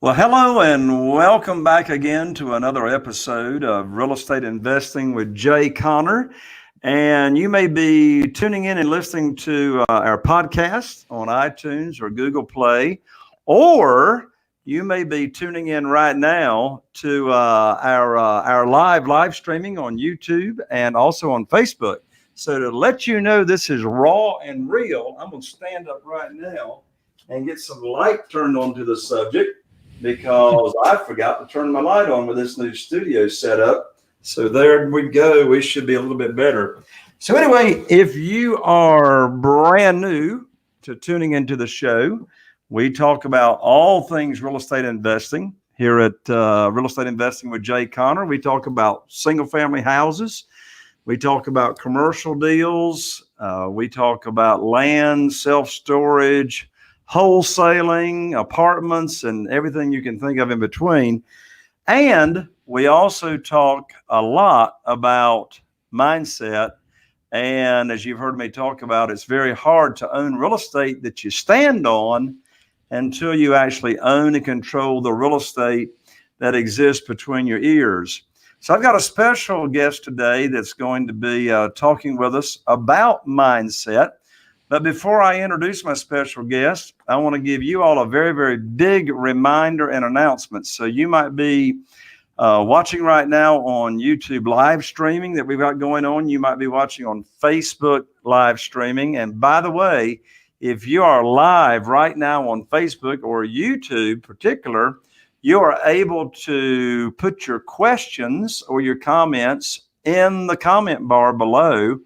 Well, hello and welcome back again to another episode of Real Estate Investing with Jay Connor. And you may be tuning in and listening to our podcast on iTunes or Google Play, or you may be tuning in right now to our live streaming on YouTube and also on Facebook. So to let you know this is raw and real, I'm going to stand up right now and get some light turned onto the subject because I forgot to turn my light on with this new studio setup. So there we go. We should be a little bit better. So anyway, if you are brand new to tuning into the show, we talk about all things real estate investing here at Real Estate Investing with Jay Connor. We talk about single family houses. We talk about commercial deals. We talk about land, self-storage, wholesaling, apartments, and everything you can think of in between. And we also talk a lot about mindset. And as you've heard me talk about, it's very hard to own real estate that you stand on until you actually own and control the real estate that exists between your ears. So I've got a special guest today that's going to be talking with us about mindset. But before I introduce my special guest, I want to give you all a very, very big reminder and announcement. So you might be watching right now on YouTube live streaming that we've got going on. You might be watching on Facebook live streaming. And by the way, if you are live right now on Facebook or YouTube particular, you are able to put your questions or your comments in the comment bar below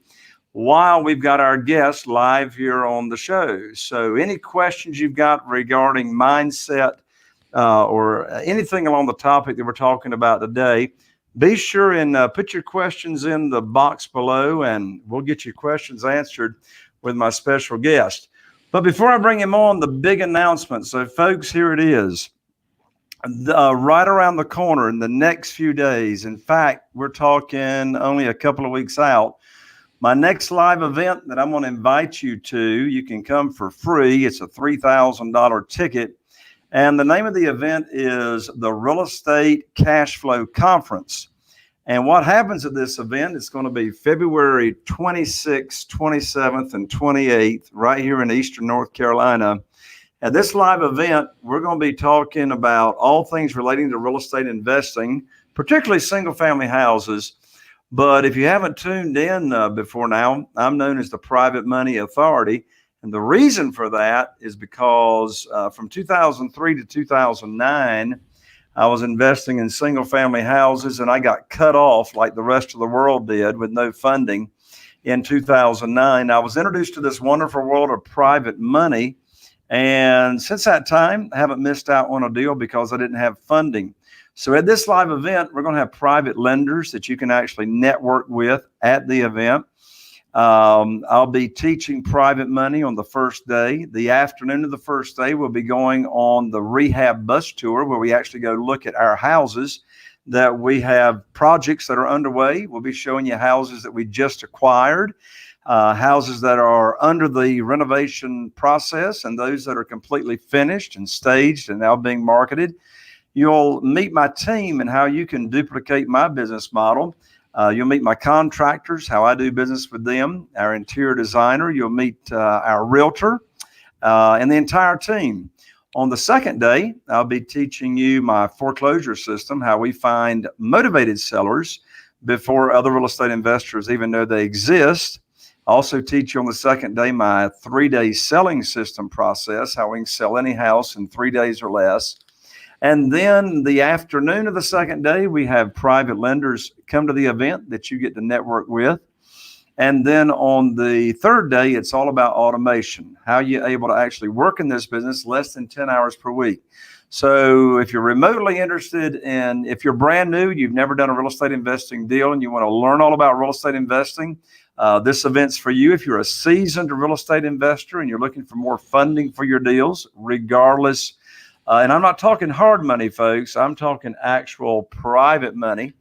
while we've got our guests live here on the show. So any questions you've got regarding mindset or anything along the topic that we're talking about today, be sure and put your questions in the box below and we'll get your questions answered with my special guest. But before I bring him on, the big announcement. So folks, here it is. Right around the corner in the next few days. In fact, we're talking only a couple of weeks out. My next live event that I'm going to invite you to, you can come for free. It's a $3,000 ticket. And the name of the event is the Real Estate Cash Flow Conference. And what happens at this event, it's going to be February 26th, 27th, and 28th, right here in Eastern North Carolina. At this live event, we're going to be talking about all things relating to real estate investing, particularly single family houses. But if you haven't tuned in before now, I'm known as the Private Money Authority. And the reason for that is because from 2003 to 2009, I was investing in single family houses and I got cut off like the rest of the world did with no funding. In 2009, I was introduced to this wonderful world of private money. And since that time, I haven't missed out on a deal because I didn't have funding. So at this live event, we're going to have private lenders that you can actually network with at the event. I'll be teaching private money on the first day. The afternoon of the first day, we'll be going on the rehab bus tour where we actually go look at our houses that we have projects that are underway. We'll be showing you houses that we just acquired, houses that are under the renovation process, and those that are completely finished and staged and now being marketed. You'll meet my team and how you can duplicate my business model. You'll meet my contractors, how I do business with them, our interior designer. You'll meet our realtor and the entire team. On the second day, I'll be teaching you my foreclosure system, how we find motivated sellers before other real estate investors even know they exist. I also teach you on the second day my 3-day selling system process, how we can sell any house in 3 days or less. And then the afternoon of the second day, we have private lenders come to the event that you get to network with. And then on the third day, it's all about automation, how you're able to actually work in this business less than 10 hours per week. So if you're remotely interested in, if you're brand new, you've never done a real estate investing deal and you want to learn all about real estate investing, this event's for you. If you're a seasoned real estate investor and you're looking for more funding for your deals, regardless And I'm not talking hard money, folks. I'm talking actual private money.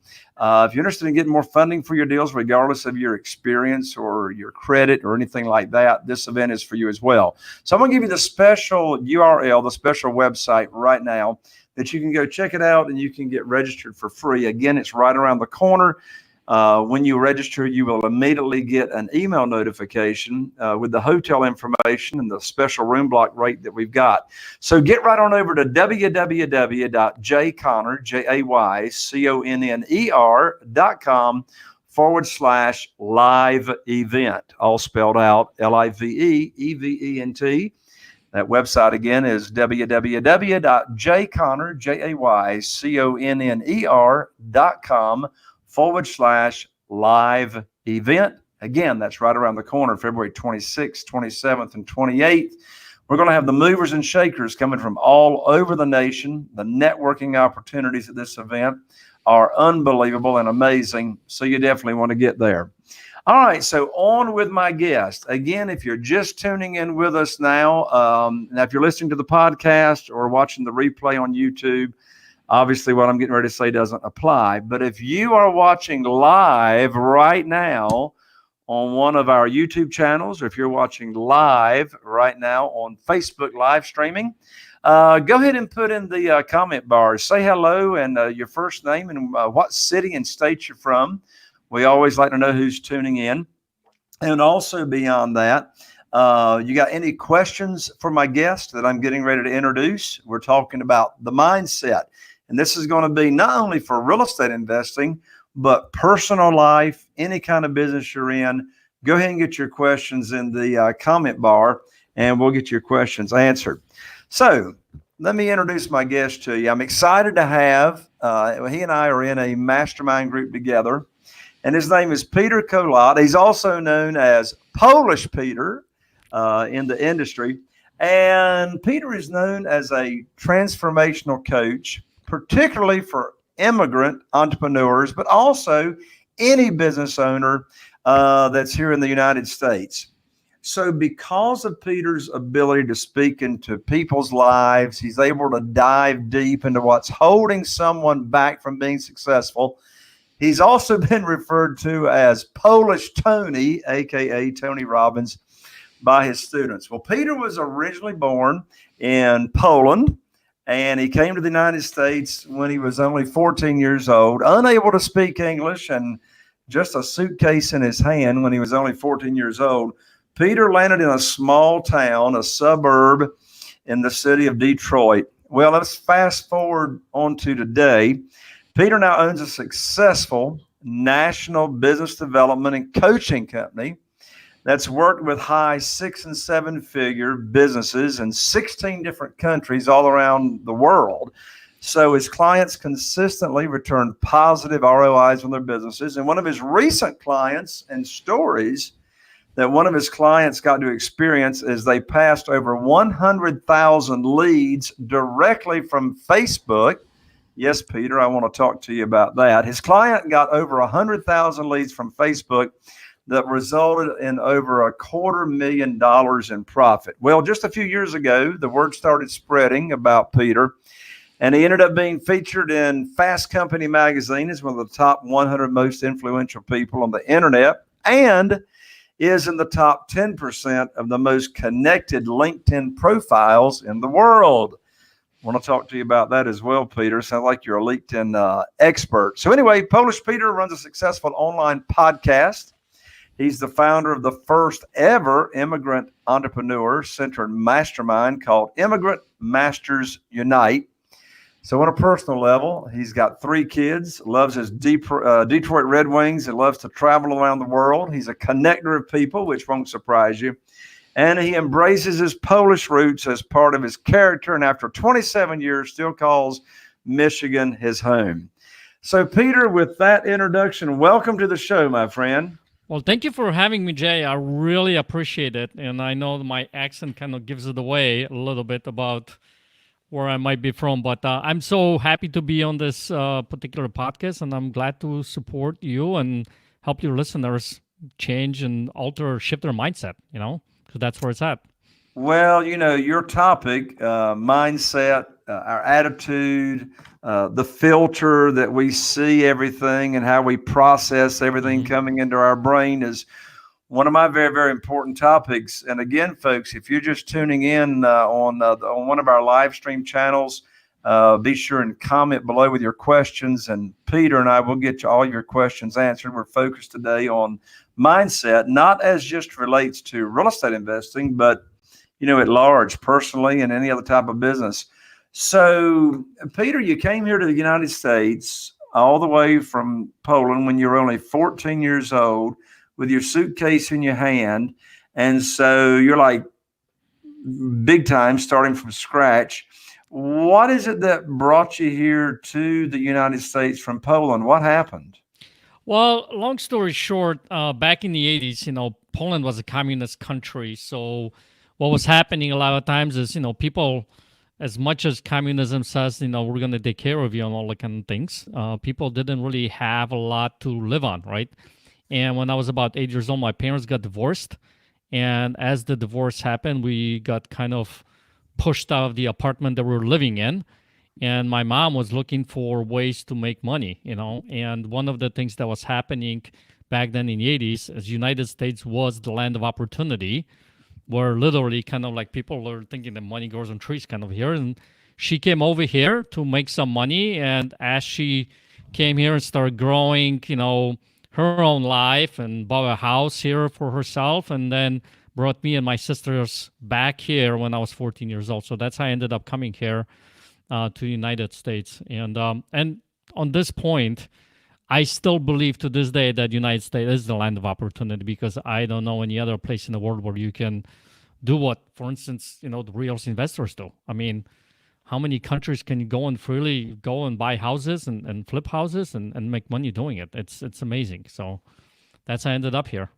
If you're interested in getting more funding for your deals, regardless of your experience or your credit or anything like that, this event is for you as well. So I'm going to give you the special URL, the special website right now that you can go check it out and you can get registered for free. Again, it's right around the corner. When you register, you will immediately get an email notification with the hotel information and the special room block rate that we've got. So get right on over to www.jconner.com/live event, all spelled out LIVEEVENT. That website again is www.jconner.com/live event. Again, that's right around the corner, February 26th, 27th, and 28th. We're going to have the movers and shakers coming from all over the nation. The networking opportunities at this event are unbelievable and amazing, so you definitely want to get there. All right, so on with my guest. Again, if you're just tuning in with us now if you're listening to the podcast or watching the replay on YouTube, obviously what I'm getting ready to say doesn't apply. But if you are watching live right now on one of our YouTube channels, or if you're watching live right now on Facebook live streaming, go ahead and put in the comment bar. Say hello and your first name and what city and state you're from. We always like to know who's tuning in. And also beyond that, you got any questions for my guest that I'm getting ready to introduce? We're talking about the mindset. And this is going to be not only for real estate investing, but personal life, any kind of business you're in. Go ahead and get your questions in the comment bar, and we'll get your questions answered. So let me introduce my guest to you. I'm excited to have, he and I are in a mastermind group together. And his name is Peter Kolat. He's also known as Polish Peter in the industry. And Peter is known as a transformational coach, particularly for immigrant entrepreneurs, but also any business owner that's here in the United States. So because of Peter's ability to speak into people's lives, he's able to dive deep into what's holding someone back from being successful. He's also been referred to as Polish Tony, a.k.a. Tony Robbins, by his students. Well, Peter was originally born in Poland, and he came to the United States when he was only 14 years old, unable to speak English, and just a suitcase in his hand when he was only 14 years old. Peter landed in a small town, a suburb in the city of Detroit. Well, let's fast forward on to today. Peter now owns a successful national business development and coaching company that's worked with high 6- and 7-figure businesses in 16 different countries all around the world. So his clients consistently return positive ROIs on their businesses. And one of his recent clients and stories that one of his clients got to experience is they passed over 100,000 leads directly from Facebook. Yes, Peter, I want to talk to you about that. His client got over 100,000 leads from Facebook that resulted in over $250,000 in profit. Well, just a few years ago, the word started spreading about Peter, and he ended up being featured in Fast Company magazine as one of the top 100 most influential people on the internet, and is in the top 10% of the most connected LinkedIn profiles in the world. I want to talk to you about that as well, Peter. Sounds like you're a LinkedIn expert. So anyway, Polish Peter runs a successful online podcast. He's the founder of the first ever immigrant entrepreneur-centered mastermind called Immigrant Masters Unite. So on a personal level, he's got 3 kids, loves his Detroit Red Wings, and loves to travel around the world. He's a connector of people, which won't surprise you. And he embraces his Polish roots as part of his character, and after 27 years, still calls Michigan his home. So, Peter, with that introduction, welcome to the show, my friend. Well, thank you for having me, Jay. I really appreciate it. And I know my accent kind of gives it away a little bit about where I might be from, but I'm so happy to be on this particular podcast, and I'm glad to support you and help your listeners change and alter, shift their mindset, because that's where it's at. Well, your topic, mindset, our attitude, the filter that we see everything and how we process everything coming into our brain is one of my very, very important topics. And again, folks, if you're just tuning in on one of our live stream channels, be sure and comment below with your questions. And Peter and I will get you all your questions answered. We're focused today on mindset, not as just relates to real estate investing, but at large, personally, and any other type of business. So, Peter, you came here to the United States all the way from Poland when you were only 14 years old with your suitcase in your hand. And so you're like big time, starting from scratch. What is it that brought you here to the United States from Poland? What happened? Well, long story short, back in the 80s, Poland was a communist country. So what was happening a lot of times is, people, as much as communism says, we're going to take care of you and all that kind of things, people didn't really have a lot to live on, right? And when I was about 8 years old, my parents got divorced. And as the divorce happened, we got kind of pushed out of the apartment that we were living in. And my mom was looking for ways to make money, And one of the things that was happening back then in the 80s is United States was the land of opportunity, where literally kind of like people were thinking that money grows on trees kind of here. And she came over here to make some money. And as she came here and started growing, her own life and bought a house here for herself, and then brought me and my sisters back here when I was 14 years old. So that's how I ended up coming here to the United States. And on this point, I still believe to this day that United States is the land of opportunity, because I don't know any other place in the world where you can do what, for instance, the real investors do. I mean, how many countries can you go and freely go and buy houses and flip houses and make money doing it? It's amazing. So that's how I ended up here.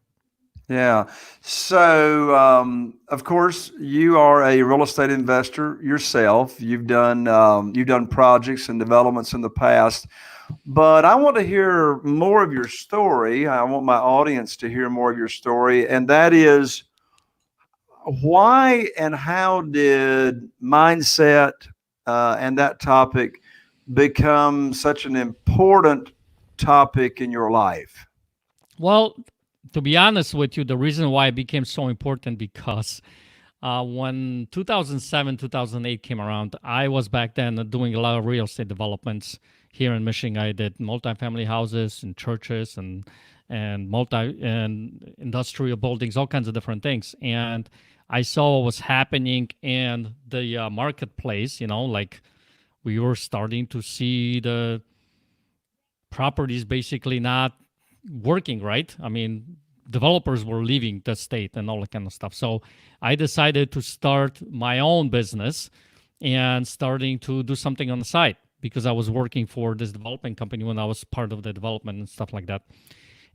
Yeah. So, of course, you are a real estate investor yourself. You've done projects and developments in the past, but I want to hear more of your story. I want my audience to hear more of your story, and that is, why and how did mindset and that topic become such an important topic in your life? Well, to be honest with you, the reason why it became so important, because when 2007, 2008 came around, I was back then doing a lot of real estate developments here in Michigan. I did multifamily houses and churches and industrial buildings, all kinds of different things. And I saw what was happening in the marketplace, like we were starting to see the properties basically not working right. I mean, developers were leaving the state and all that kind of stuff. So I decided to start my own business and starting to do something on the side, because I was working for this development company when I was part of the development and stuff like that.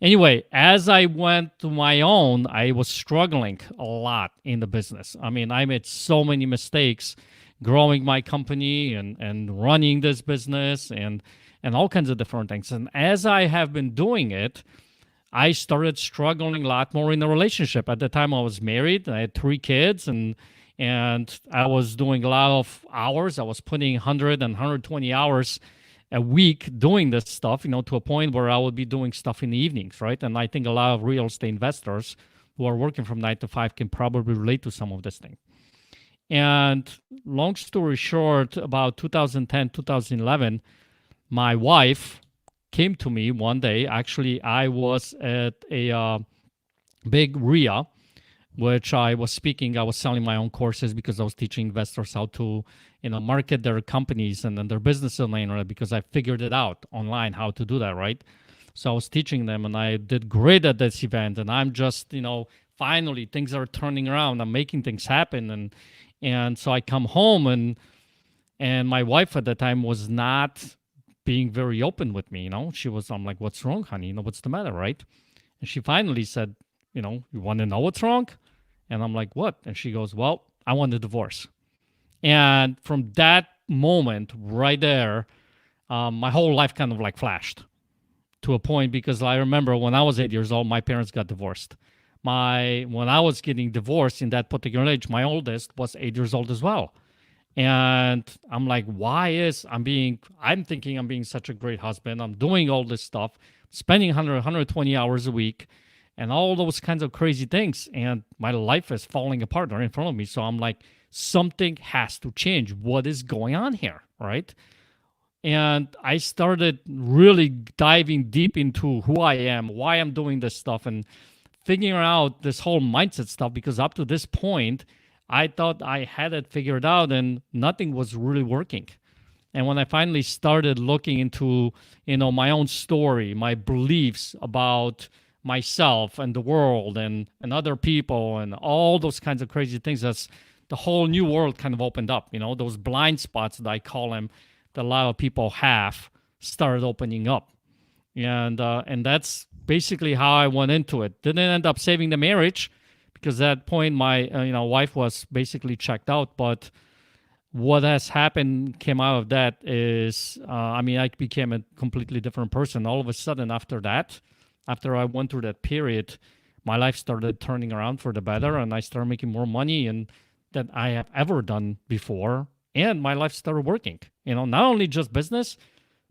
Anyway, as I went to my own, I was struggling a lot in the business. I mean, I made so many mistakes growing my company and running this business and all kinds of different things. And as I have been doing it, I started struggling a lot more in the relationship. At the time I was married, I had 3 kids, and I was doing a lot of hours. I was putting 100 and 120 hours a week doing this stuff, to a point where I would be doing stuff in the evenings, right? And I think a lot of real estate investors who are working from 9 to 5 can probably relate to some of this thing. And long story short, about 2010, 2011, my wife came to me one day. Actually, I was at a big RIA, which I was speaking. I was selling my own courses because I was teaching investors how to, market their companies and then their business online, because I figured it out online how to do that, right? So I was teaching them, and I did great at this event. And I'm just, finally things are turning around. I'm making things happen, and so I come home, and my wife at the time was not being very open with me. I'm like, "What's wrong, honey? What's the matter, right?" And she finally said, "You want to know what's wrong?" And I'm like, "What?" And she goes, "Well, I want a divorce." And from that moment right there, my whole life kind of like flashed to a point, because I remember when I was 8 years old, my parents got divorced. When I was getting divorced in that particular age, my oldest was 8 years old as well. And I'm like, I'm thinking I'm being such a great husband. I'm doing all this stuff, spending 120 hours a week and all those kinds of crazy things. And my life is falling apart right in front of me. So I'm like, something has to change. What is going on here? Right. And I started really diving deep into who I am, why I'm doing this stuff, and figuring out this whole mindset stuff. Because up to this point, I thought I had it figured out and nothing was really working. And when I finally started looking into, my own story, my beliefs about myself and the world and other people and all those kinds of crazy things, that's the whole new world kind of opened up. Those blind spots that I call them, that a lot of people have, started opening up. And that's basically how I went into it. Didn't end up saving the marriage, because at that point my wife was basically checked out. But what has happened came out of that is, I became a completely different person. All of a sudden after that, after I went through that period, my life started turning around for the better, and I started making more money than I have ever done before. And my life started working, not only just business,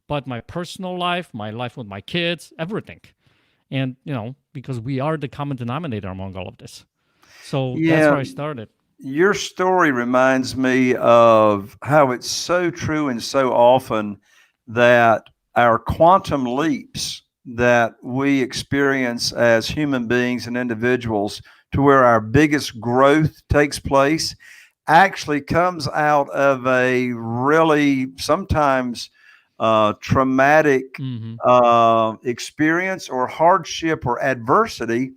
but my personal life, my life with my kids, everything. And, because we are the common denominator among all of this. So that's Yeah, where I started. your story reminds me of how it's so true and so often that our quantum leaps that we experience as human beings and individuals, to where our biggest growth takes place, actually comes out of a really sometimes traumatic Hmm. experience or hardship or adversity,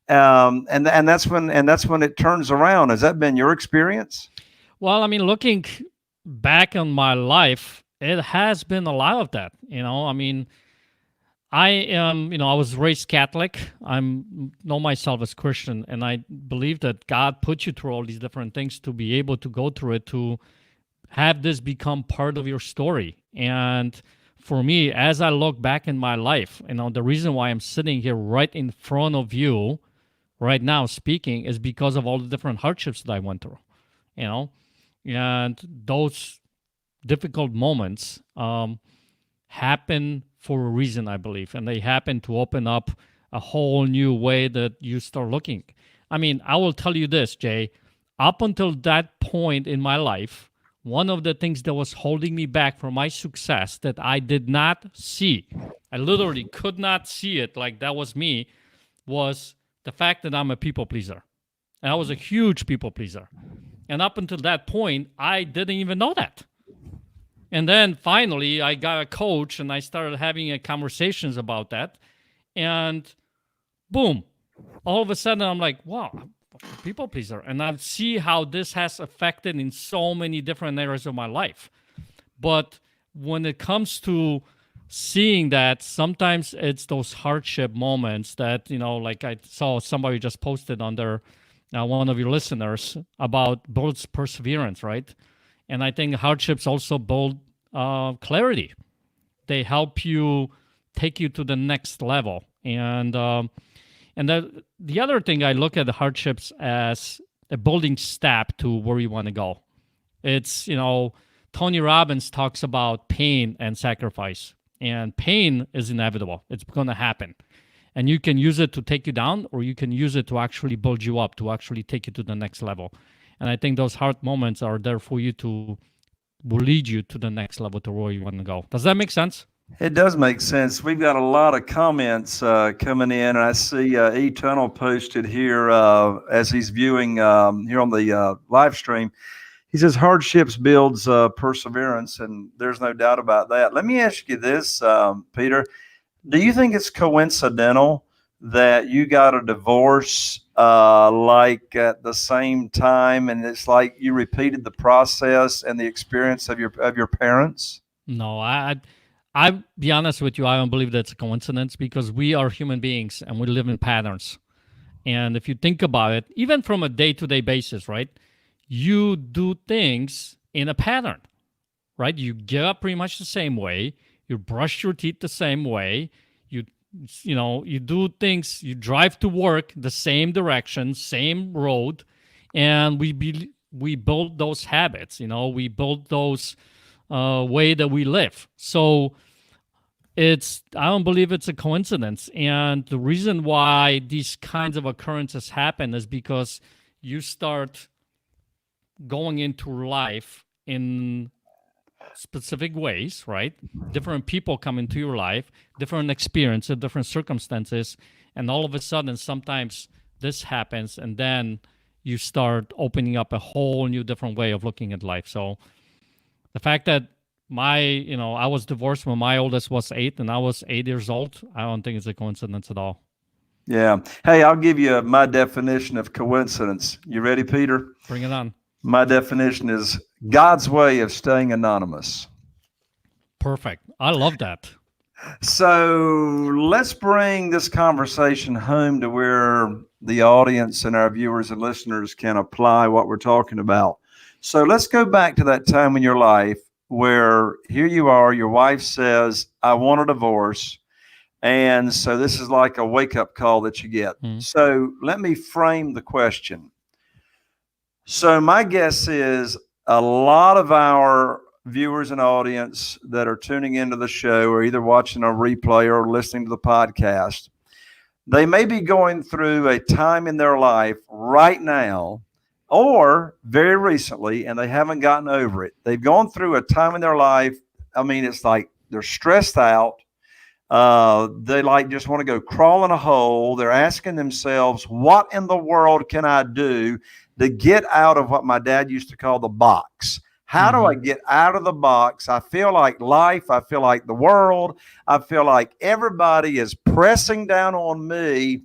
and that's when it turns around. Has that been your experience? Well, looking back on my life, it has been a lot of that. I am, I was raised Catholic. I'm know myself as Christian, and I believe that God put you through all these different things to be able to go through it, to have this become part of your story. And for me, as I look back in my life, the reason why I'm sitting here right in front of you right now speaking is because of all the different hardships that I went through, you know, and those difficult moments happen for a reason, I believe, and they happen to open up a whole new way that you start looking. I will tell you this, Jay. Up until that point in my life, one of the things that was holding me back from my success that I did not see, I literally could not see it like that was me, was the fact that I'm a people pleaser. And I was a huge people pleaser. And up until that point, I didn't even know that. And then finally, I got a coach and I started having conversations about that. And boom, all of a sudden, I'm like, wow, I'm a people pleaser. And I see how this has affected in so many different areas of my life. But when it comes to seeing that, sometimes it's those hardship moments that, like I saw somebody just posted on their, one of your listeners, about builds perseverance, right? And I think hardships also build clarity. They help you take you to the next level. And the other thing, I look at the hardships as a building step to where you want to go. It's, Tony Robbins talks about pain and sacrifice. And pain is inevitable. It's going to happen. And you can use it to take you down, or you can use it to actually build you up, to actually take you to the next level. And I think those hard moments are there for you to will lead you to the next level, to where you want to go. Does that make sense? It does make sense. We've got a lot of comments coming in, and I see E Tunnel posted here as he's viewing here on the live stream. He says hardships builds perseverance, and there's no doubt about that. Let me ask you this, Peter. Do you think it's coincidental that you got a divorce like at the same time, and it's like you repeated the process and the experience of your parents? No, I be honest with you, I don't believe that's a coincidence, because we are human beings and we live in patterns. And if you think about it, even from a day-to-day basis, right? You do things in a pattern, right? You get up pretty much the same way. You brush your teeth the same way. You do things. You drive to work the same direction, same road, and we build those habits, we build those way that we live. So I don't believe it's a coincidence. And the reason why these kinds of occurrences happen is because you start going into life in specific ways, right? Different people come into your life, different experiences, different circumstances, and all of a sudden, sometimes this happens, and then you start opening up a whole new different way of looking at life. So the fact that I was divorced when my oldest was 8 and I was 8 years old, I don't think it's a coincidence at all. Yeah. Hey, I'll give you my definition of coincidence. You ready, Peter? Bring it on. My definition is God's way of staying anonymous. Perfect. I love that. So let's bring this conversation home to where the audience and our viewers and listeners can apply what we're talking about. So let's go back to that time in your life where here you are, your wife says, I want a divorce. And so this is like a wake-up call that you get. So let me frame the question. So my guess is a lot of our viewers and audience that are tuning into the show are either watching a replay or listening to the podcast. They may be going through a time in their life right now or very recently, and they haven't gotten over it. They've gone through a time in their life. I mean, it's like they're stressed out. They just want to go crawl in a hole. They're asking themselves, what in the world can I do to get out of what my dad used to call the box? How do I get out of the box? I feel like life, I feel like the world, I feel like everybody is pressing down on me.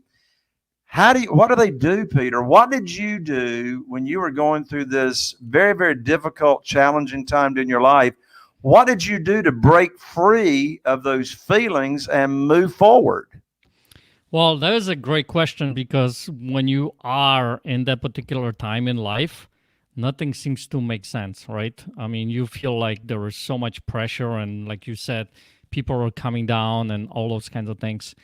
What do they do, Peter? What did you do when you were going through this very, very difficult, challenging time in your life? What did you do to break free of those feelings and move forward? Well, that is a great question, because when you are in that particular time in life, nothing seems to make sense, right? I mean, you feel like there is so much pressure, and like you said, people are coming down and all those kinds of things.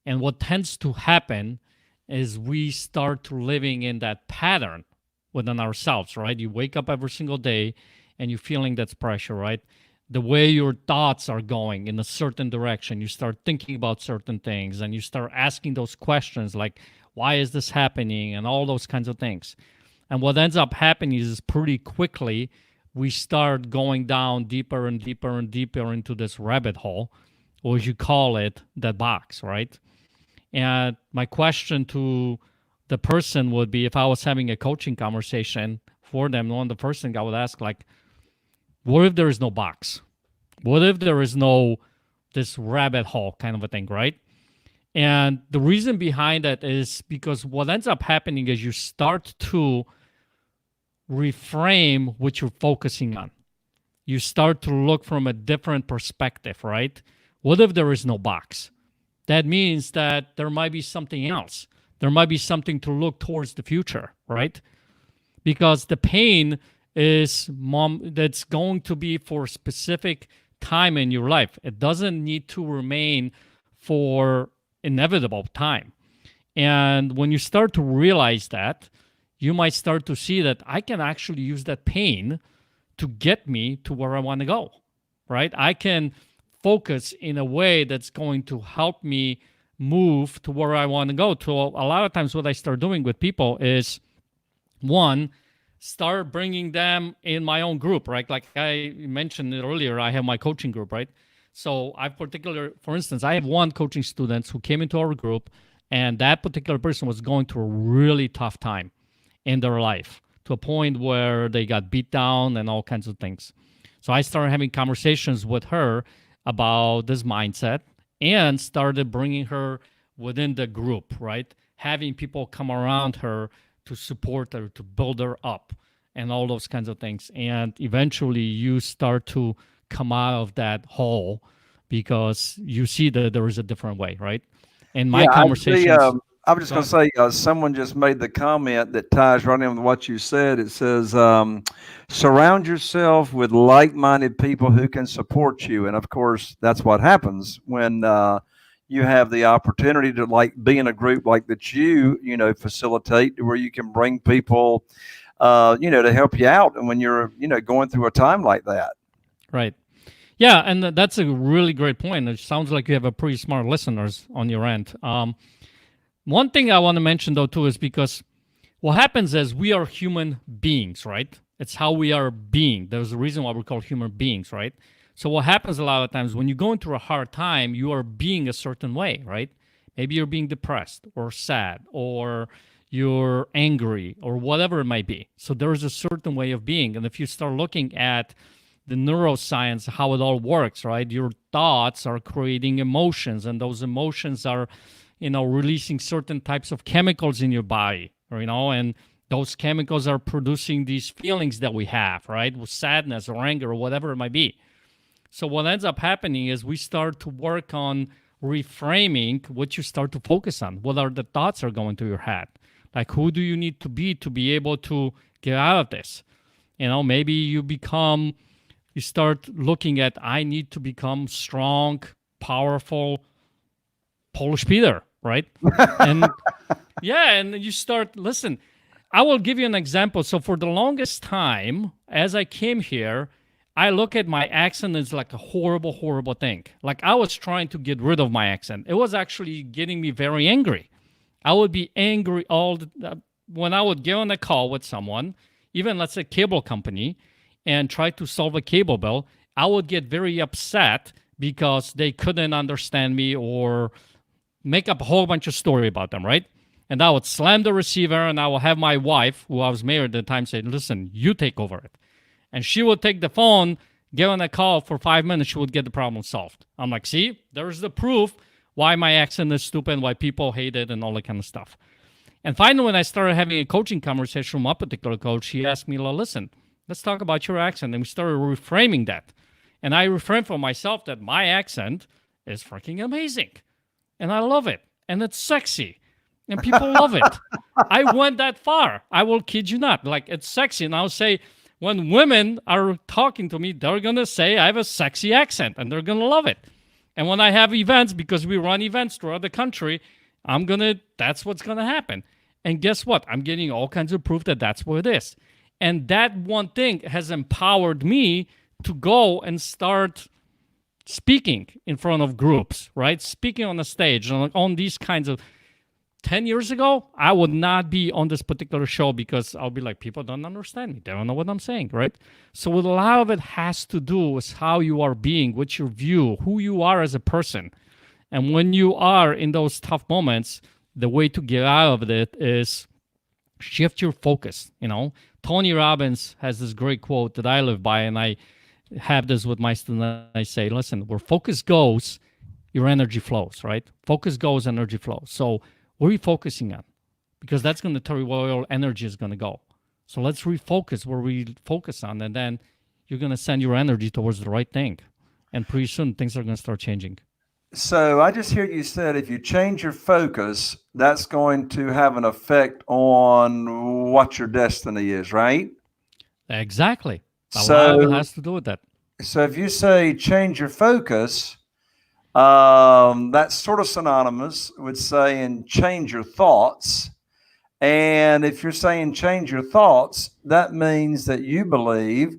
And what tends to happen is we start to living in that pattern within ourselves, right? You wake up every single day and you're feeling that pressure, right? The way your thoughts are going in a certain direction, you start thinking about certain things and you start asking those questions like, why is this happening? And all those kinds of things. And what ends up happening is pretty quickly, we start going down deeper and deeper and deeper into this rabbit hole, or as you call it, that box, right? And my question to the person would be, if I was having a coaching conversation for them, one of the first thing I would ask, like, what if there is no box? What if there is no this rabbit hole kind of a thing, right? And the reason behind that is because what ends up happening is you start to reframe what you're focusing on. You start to look from a different perspective, right? What if there is no box? That means that there might be something else. There might be something to look towards the future, right? Because the pain is that's going to be for a specific time in your life. It doesn't need to remain for inevitable time. And when you start to realize that, you might start to see that I can actually use that pain to get me to where I want to go, right? I can focus in a way that's going to help me move to where I want to go. To a lot of times what I start doing with people is, one, start bringing them in my own group, right? Like I mentioned it earlier, I have my coaching group, right? So for instance, I have one coaching student who came into our group, and that particular person was going through a really tough time in their life, to a point where they got beat down and all kinds of things. So I started having conversations with her about this mindset and started bringing her within the group, right? Having people come around her to support her, to build her up, and all those kinds of things. And eventually you start to come out of that hole because you see that there is a different way, right? And my conversations... I was just going to say, someone just made the comment that ties right in with what you said. It says, surround yourself with like-minded people who can support you. And of course, that's what happens when you have the opportunity to be in a group like that you facilitate, where you can bring people to help you out and when you're, going through a time like that. Right. Yeah, and that's a really great point. It sounds like you have a pretty smart listeners on your end. One thing I want to mention though too is because what happens is we are human beings, right? It's how we are being. There's a reason why we're called human beings, right? So what happens a lot of times when you're going through a hard time, you are being a certain way, right? Maybe you're being depressed or sad or you're angry or whatever it might be. So there's a certain way of being. And if you start looking at the neuroscience, how it all works, right? Your thoughts are creating emotions, and those emotions are, releasing certain types of chemicals in your body, and those chemicals are producing these feelings that we have, right? With sadness or anger or whatever it might be. So what ends up happening is we start to work on reframing what you start to focus on. What are the thoughts are going through your head? Like, who do you need to be able to get out of this? Maybe you start looking at, I need to become strong, powerful Polish Peter, right? And yeah, and you start, listen, I will give you an example. So for the longest time, as I came here, I look at my accent as like a horrible, horrible thing. Like I was trying to get rid of my accent. It was actually getting me very angry. I would be angry when I would get on a call with someone, even let's say cable company, and try to solve a cable bill. I would get very upset because they couldn't understand me or make up a whole bunch of story about them, right? And I would slam the receiver and I would have my wife, who I was married at the time, say, listen, you take over it. And she would take the phone, get on a call for 5 minutes, she would get the problem solved. I'm like, see, there's the proof why my accent is stupid, why people hate it, and all that kind of stuff. And finally, when I started having a coaching conversation with my particular coach, he asked me, listen, let's talk about your accent. And we started reframing that. And I reframed for myself that my accent is freaking amazing. And I love it. And it's sexy. And people love it. I went that far. I will kid you not. Like, it's sexy. And I'll say, when women are talking to me, they're going to say I have a sexy accent. And they're going to love it. And when I have events, because we run events throughout the country, that's what's going to happen. And guess what? I'm getting all kinds of proof that that's what it is. And that one thing has empowered me to go and start speaking in front of groups, right? Speaking on the stage, on these kinds of... 10 years ago, I would not be on this particular show because I'll be like, people don't understand me. They don't know what I'm saying, right? So a lot of it has to do with how you are being, what's your view, who you are as a person. And when you are in those tough moments, the way to get out of it is shift your focus. Tony Robbins has this great quote that I live by, and I have this with my students. I say, listen, where focus goes, your energy flows, right? Focus goes, energy flows. So what are you focusing on? Because that's going to tell you where your energy is going to go. So let's refocus where we focus on, and then you're going to send your energy towards the right thing. And pretty soon things are going to start changing. So I just hear you said if you change your focus, that's going to have an effect on what your destiny is, right? Exactly. A lot of it has to do with that. So if you say change your focus, that's sort of synonymous with saying change your thoughts. And if you're saying change your thoughts, that means that you believe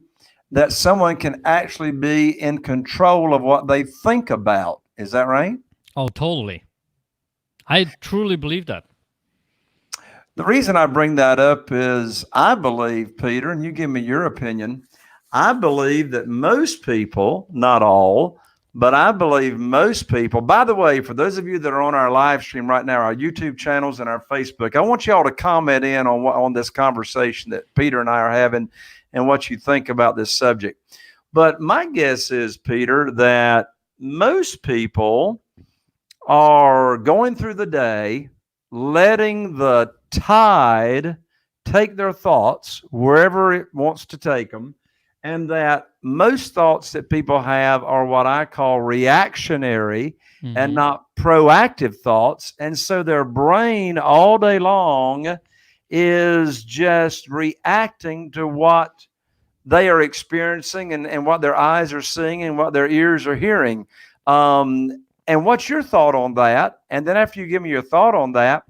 that someone can actually be in control of what they think about. Is that right? Oh, totally. I truly believe that. The reason I bring that up is I believe, Peter, and you give me your opinion, I believe that most people, not all, but I believe most people, by the way, for those of you that are on our live stream right now, our YouTube channels and our Facebook, I want y'all to comment in on this conversation that Peter and I are having and what you think about this subject. But my guess is, Peter, that most people are going through the day, letting the tide take their thoughts wherever it wants to take them, and that most thoughts that people have are what I call reactionary and not proactive thoughts. And so their brain all day long is just reacting to what they are experiencing and what their eyes are seeing and what their ears are hearing. And what's your thought on that? And then after you give me your thought on that,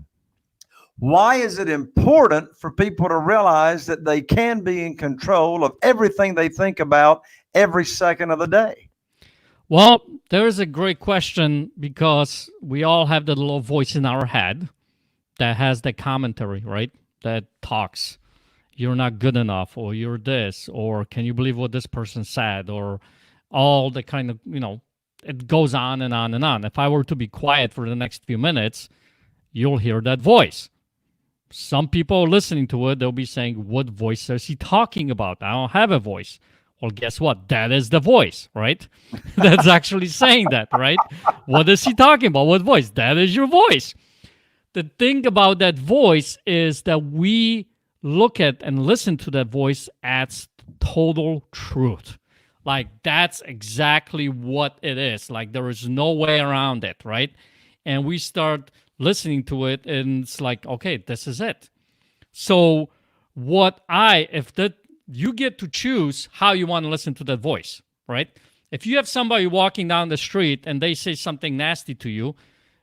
Why is it important for people to realize that they can be in control of everything they think about every second of the day? Well, there's a great question because we all have that little voice in our head that has the commentary, right? That talks. You're not good enough, or you're this, or can you believe what this person said, or all the kind of, it goes on and on and on. If I were to be quiet for the next few minutes, you'll hear that voice. Some people listening to it, they'll be saying, what voice is he talking about? I don't have a voice. Well, guess what? That is the voice, right? That's actually saying that, right? What is he talking about? What voice? That is your voice. The thing about that voice is that we look at and listen to that voice as total truth. Like, that's exactly what it is. Like, there is no way around it, right? And we start listening to it, and it's like, okay, this is it. So you get to choose how you want to listen to that voice, right? If you have somebody walking down the street and they say something nasty to you,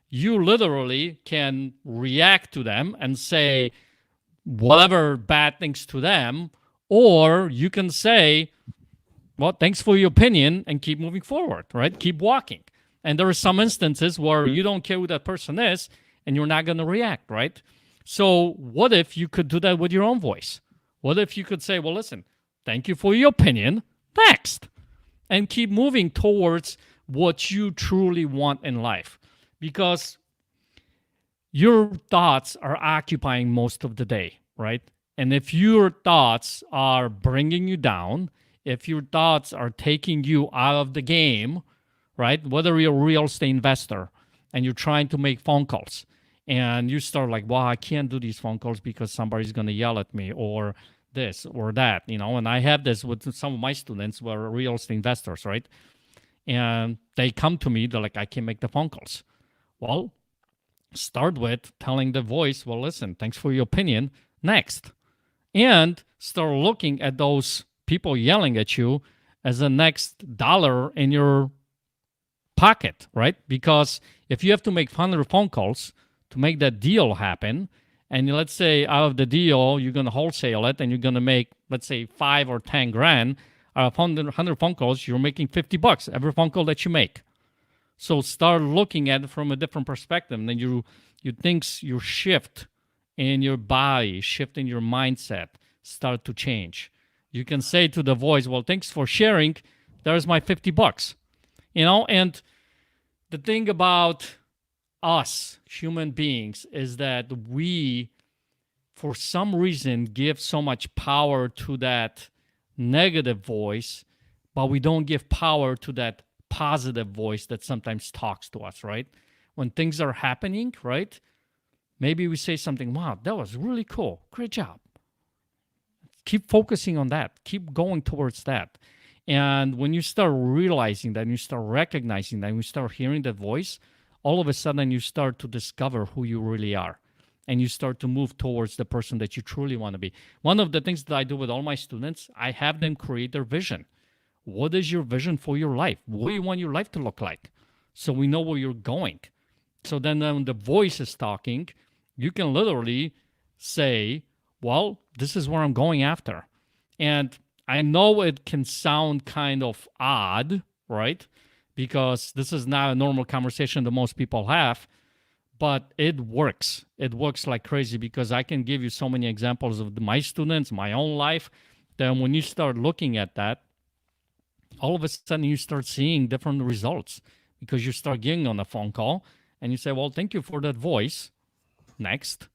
you literally can react to them and say whatever bad things to them, or you can say, well, thanks for your opinion, and keep moving forward, right? Keep walking. And there are some instances where you don't care who that person is, and you're not going to react, right? So what if you could do that with your own voice? What if you could say, well, listen, thank you for your opinion, next, and keep moving towards what you truly want in life? Because your thoughts are occupying most of the day, right? And if your thoughts are bringing you down, if your thoughts are taking you out of the game, right? Whether you're a real estate investor and you're trying to make phone calls and you start like, well, I can't do these phone calls because somebody's going to yell at me or this or that, and I have this with some of my students who are real estate investors, right? And they come to me, they're like, I can't make the phone calls. Well, start with telling the voice, well, listen, thanks for your opinion, next. And start looking at those people yelling at you as the next dollar in your pocket, right? Because if you have to make 100 phone calls to make that deal happen, and let's say out of the deal, you're going to wholesale it and you're going to make, let's say, 5 or 10 grand, out of 100 phone calls, you're making $50 every phone call that you make. So start looking at it from a different perspective. And then you think your shift in your body, shift in your mindset start to change. You can say to the voice, well, thanks for sharing. There's my $50. And the thing about us human beings is that we, for some reason, give so much power to that negative voice, but we don't give power to that positive voice that sometimes talks to us, right? When things are happening, right? Maybe we say something, wow, that was really cool. Great job. Keep focusing on that. Keep going towards that. And when you start realizing that, and you start recognizing that, and you start hearing that voice, all of a sudden you start to discover who you really are. And you start to move towards the person that you truly want to be. One of the things that I do with all my students, I have them create their vision. What is your vision for your life? What do you want your life to look like? So we know where you're going. So then when the voice is talking, you can literally say, well, this is where I'm going after. And I know it can sound kind of odd, right? Because this is not a normal conversation that most people have, but it works. It works like crazy because I can give you so many examples of my students, my own life. Then when you start looking at that, all of a sudden you start seeing different results because you start getting on a phone call and you say, well, thank you for that voice. Next.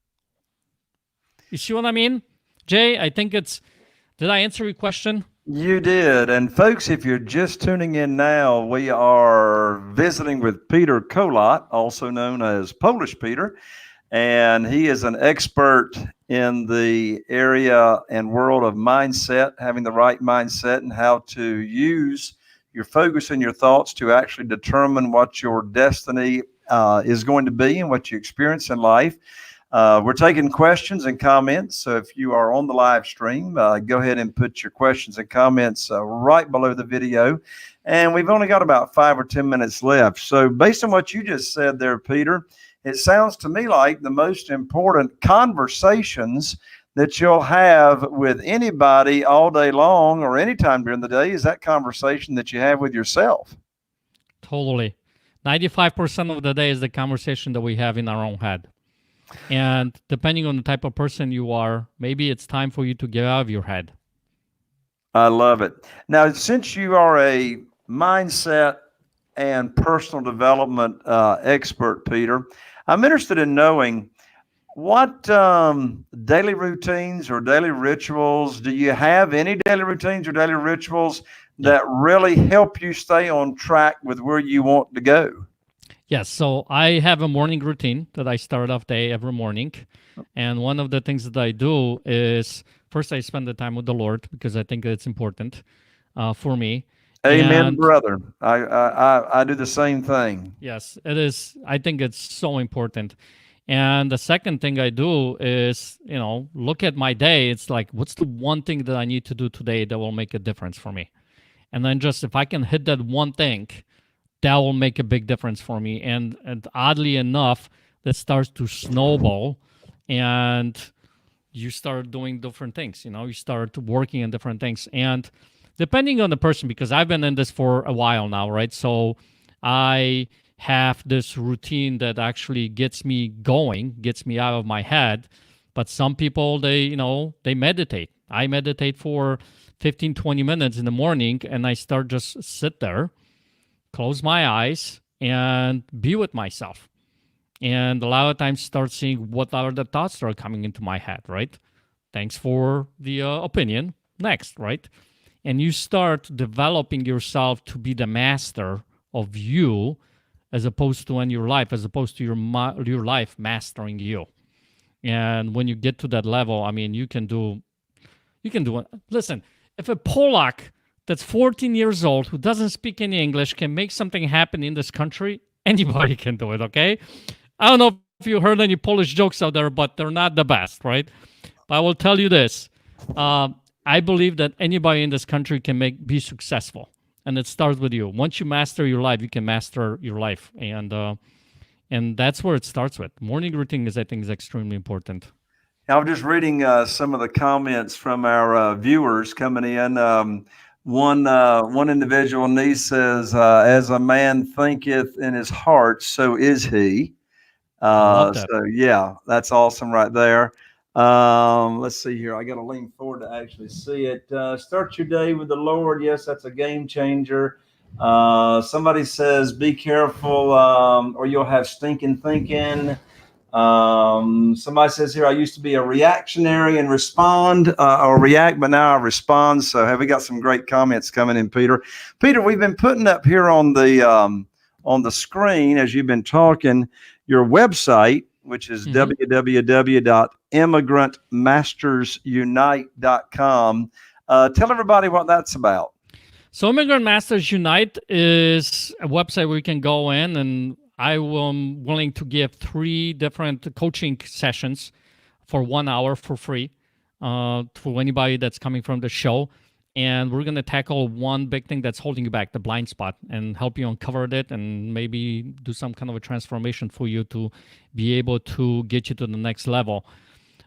You see what I mean? Jay, I think did I answer your question? You did. And folks, if you're just tuning in now, we are visiting with Peter Kolat, also known as Polish Peter. And he is an expert in the area and world of mindset, having the right mindset and how to use your focus and your thoughts to actually determine what your destiny is going to be and what you experience in life. We're taking questions and comments. So if you are on the live stream, go ahead and put your questions and comments right below the video. And we've only got about 5 or 10 minutes left. So based on what you just said there, Peter, it sounds to me like the most important conversations that you'll have with anybody all day long or anytime during the day is that conversation that you have with yourself. Totally. 95% of the day is the conversation that we have in our own head. And depending on the type of person you are, maybe it's time for you to get out of your head. I love it. Now, since you are a mindset and personal development expert, Peter, I'm interested in knowing what daily routines or daily rituals do you have? Any daily routines or daily rituals that really help you stay on track with where you want to go? Yes, so I have a morning routine that I start off day every morning. And one of the things that I do is first I spend the time with the Lord because I think it's important for me. Amen, And brother. I do the same thing. yes, it is. I think it's so important. And the second thing I do is, look at my day. It's like, what's the one thing that I need to do today that will make a difference for me? And then just if I can hit that one thing, that will make a big difference for me. And oddly enough, that starts to snowball and you start doing different things. You start working on different things. And depending on the person, because I've been in this for a while now, right? So I have this routine that actually gets me going, gets me out of my head. But some people, they meditate. I meditate for 15, 20 minutes in the morning, and I start just sit there, close my eyes, and be with myself. And a lot of times start seeing what are the thoughts that are coming into my head, right? Thanks for the opinion. Next, right? And you start developing yourself to be the master of you as opposed to in your life, as opposed to your life mastering you. And when you get to that level, I mean, you can do it. Listen, if a Polak that's 14 years old who doesn't speak any English can make something happen in this country, anybody can do it, okay? I don't know if you heard any Polish jokes out there, but they're not the best, right? But I will tell you this. I believe that anybody in this country can be successful. And it starts with you. Once you master your life, you can master your life. And that's where it starts with. Morning routine I think is extremely important. I was just reading some of the comments from our viewers coming in. One individual niece says, "As a man thinketh in his heart, so is he." I love that. So yeah, that's awesome right there. Let's see here. I got to lean forward to actually see it. Start your day with the Lord. Yes, that's a game changer. Somebody says, "Be careful, or you'll have stinking thinking." Somebody says here, "I used to be a reactionary and respond or react, but now I respond." So have we got some great comments coming in, Peter? Peter, we've been putting up here on the screen as you've been talking your website, which is www.immigrantmastersunite.com. Tell everybody what that's about. So Immigrant Masters Unite is a website where you can go in, and I am willing to give 3 different coaching sessions for 1 hour for free for anybody that's coming from the show. And we're going to tackle one big thing that's holding you back, the blind spot, and help you uncover it and maybe do some kind of a transformation for you to be able to get you to the next level.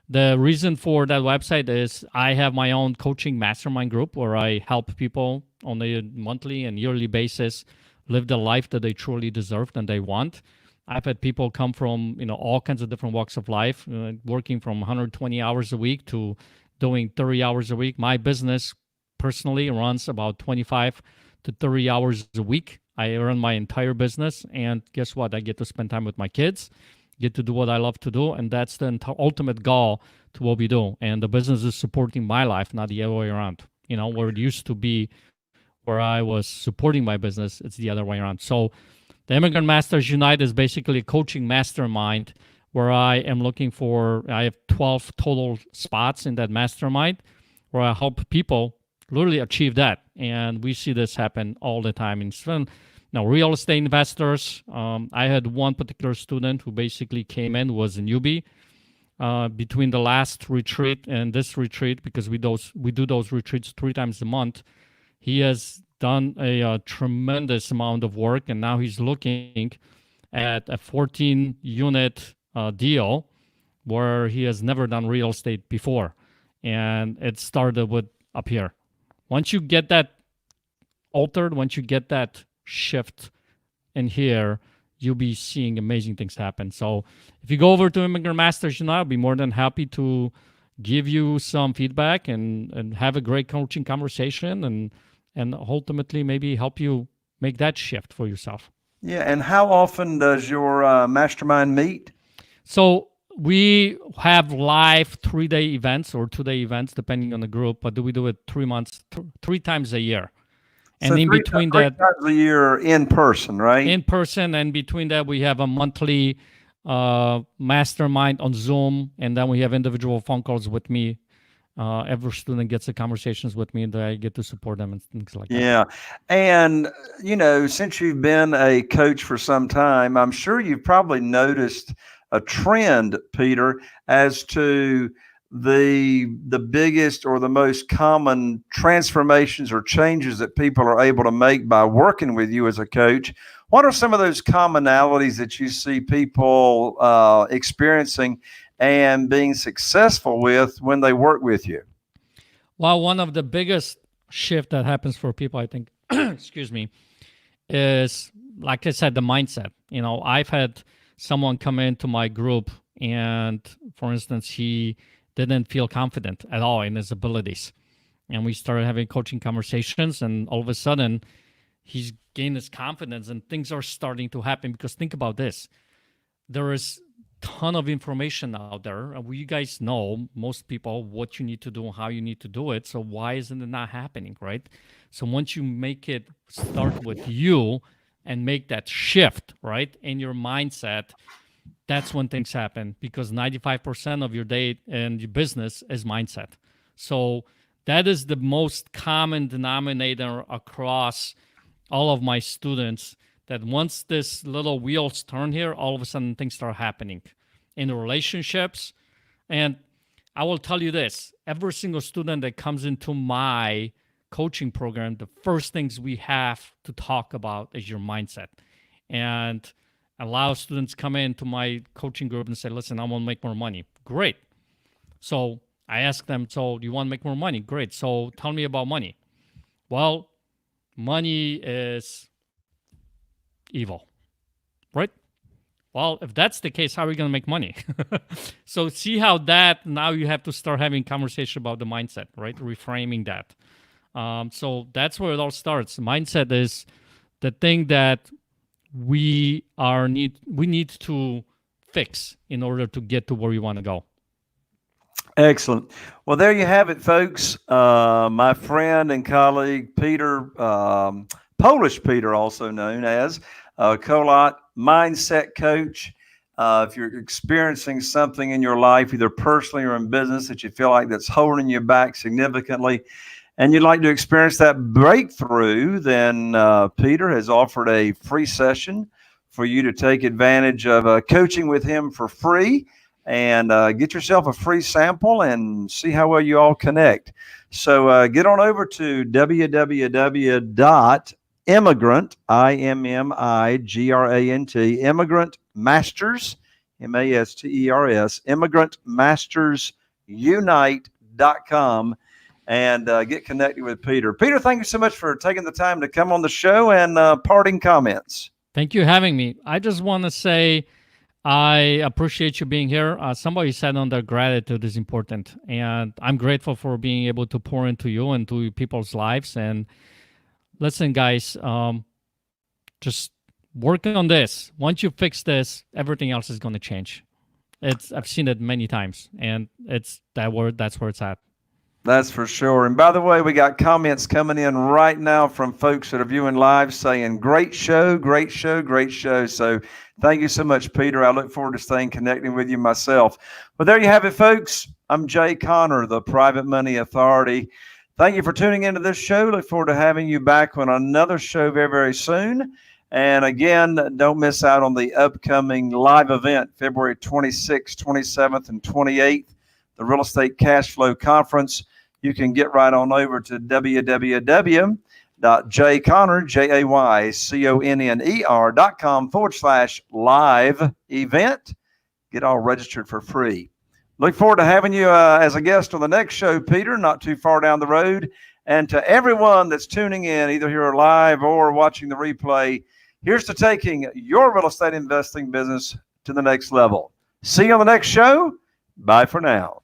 The reason for that website is I have my own coaching mastermind group where I help people on a monthly and yearly basis live the life that they truly deserve and they want. I've had people come from all kinds of different walks of life, working from 120 hours a week to doing 30 hours a week. My business personally runs about 25 to 30 hours a week. I run my entire business, and guess what? I get to spend time with my kids, get to do what I love to do, and that's the ultimate goal to what we do. And the business is supporting my life, not the other way around. Where it used to be where I was supporting my business, it's the other way around. So the Immigrant Masters Unite is basically a coaching mastermind where I have 12 total spots in that mastermind where I help people literally achieve that. And we see this happen all the time. Real estate investors. I had one particular student who basically came in, was a newbie. Between the last retreat and this retreat, because we do those retreats 3 times a month, he has done a tremendous amount of work, and now he's looking at a 14 unit deal where he has never done real estate before. And it started with up here. Once you get that altered, once you get that shift in here, you'll be seeing amazing things happen. So if you go over to Immigrant Masters, I'll be more than happy to give you some feedback and have a great coaching conversation and ultimately maybe help you make that shift for yourself. Yeah. And how often does your mastermind meet? So we have live 3-day events or 2-day events, depending on the group, but we do it 3 months, 3 times a year. And So in between that, 3 times a year in person, right? in person, and between that, we have a monthly mastermind on Zoom, and then we have individual phone calls with me. Every student gets the conversations with me, and I get to support them and things like that. Yeah. And, since you've been a coach for some time, I'm sure you've probably noticed a trend, Peter, as to the biggest or the most common transformations or changes that people are able to make by working with you as a coach. What are some of those commonalities that you see people experiencing and being successful with when they work with you? Well, one of the biggest shift that happens for people, I think, excuse me, is, like I said, the mindset. I've had someone come into my group and, for instance, he didn't feel confident at all in his abilities. And we started having coaching conversations, and all of a sudden he's gained his confidence and things are starting to happen. Because think about this. There is a ton of information out there. You guys know, most people, what you need to do and how you need to do it. So why isn't it not happening, right? So once you make it start with you and make that shift, right, in your mindset, that's when things happen, because 95% of your day and your business is mindset. So that is the most common denominator across all of my students, that once this little wheels turn here, all of a sudden things start happening in the relationships. And I will tell you this, every single student that comes into my coaching program, the first things we have to talk about is your mindset. And allow students come into my coaching group and say, listen, I want to make more money. Great. So I ask them, so do you want to make more money? Great. So tell me about money. Well, money is evil, right? Well, if that's the case, how are we going to make money? So see how that, now you have to start having conversation about the mindset, right? Reframing that. So that's where it all starts. Mindset is the thing that we need to fix in order to get to where we want to go. Excellent. Well, there you have it, folks. My friend and colleague, Peter, Polish Peter, also known as Kolat, mindset coach. If you're experiencing something in your life, either personally or in business, that you feel like that's holding you back significantly, and you'd like to experience that breakthrough, then Peter has offered a free session for you to take advantage of coaching with him for free, and get yourself a free sample and see how well you all connect. So get on over to www.immigrant, IMMIGRANT, Immigrant Masters, MASTERS, immigrantmastersunite.com, and get connected with Peter. Peter, thank you so much for taking the time to come on the show, and parting comments. Thank you for having me. I just want to say I appreciate you being here. Somebody said on their gratitude is important, and I'm grateful for being able to pour into you and to people's lives. And listen, guys, just working on this. Once you fix this, everything else is going to change. I've seen it many times, and it's that word. That's where it's at. That's for sure. And by the way, we got comments coming in right now from folks that are viewing live saying, great show, great show, great show. So thank you so much, Peter. I look forward to staying connected with you myself. Well, there you have it, folks. I'm Jay Conner, the Private Money Authority. Thank you for tuning into this show. Look forward to having you back on another show very, very soon. And again, don't miss out on the upcoming live event, February 26th, 27th, and 28th, the Real Estate Cash Flow Conference. You can get right on over to www jayconner, jayconner.com/live event. Get all registered for free. Look forward to having you as a guest on the next show, Peter, not too far down the road. And to everyone that's tuning in, either here live or watching the replay, here's to taking your real estate investing business to the next level. See you on the next show. Bye for now.